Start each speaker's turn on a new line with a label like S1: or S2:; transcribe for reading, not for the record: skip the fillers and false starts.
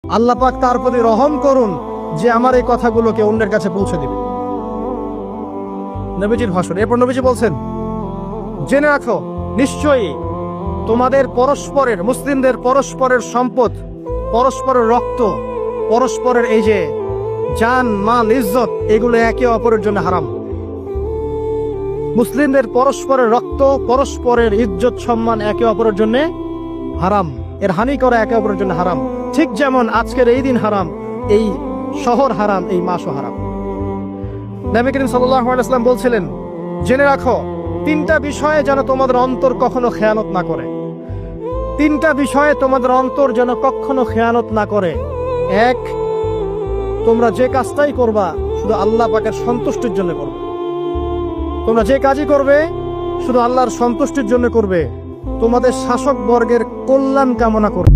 S1: আল্লাহ পাক তার প্রতি রহম করুন যে আমার এই কথাগুলোকে অন্যের কাছে পৌঁছে দিবে। নবীজির ভাষণ। এরপর নবীজি বলছেন, জেনে রাখো নিশ্চয়ই তোমাদের পরস্পরের, মুসলিমদের পরস্পরের সম্পদ, পরস্পরের রক্ত, পরস্পরের এই যে জান মাল ইজ্জত, এগুলো একে অপরের জন্য হারাম। মুসলিমদের পরস্পরের রক্ত, পরস্পরের ইজ্জত সম্মান একে অপরের জন্য হারাম, এর হানি করা একে অপরের জন্য হারাম। ঠিক যেমন আজকের এই দিন হারাম, এই শহর হারাম, এই মাসও হারাম। নবী করিম সাল্লাল্লাহু আলাইহি ওয়াসাল্লাম বলছিলেন, জেনে রাখো তিনটা বিষয়ে যেন তোমাদের অন্তর কখনো খেয়ানত না করে। তিনটা বিষয়ে তোমাদের অন্তর যেন কখনো খেয়ানত না করে। এক, তোমরা যে কাজটাই করবা শুধু আল্লাহ পাকের সন্তুষ্টির জন্য করবে। তোমরা যে কাজই করবে শুধু আল্লাহর সন্তুষ্টির জন্য করবে, তোমাদের শাসক বর্গের কল্যাণ কামনা করবে।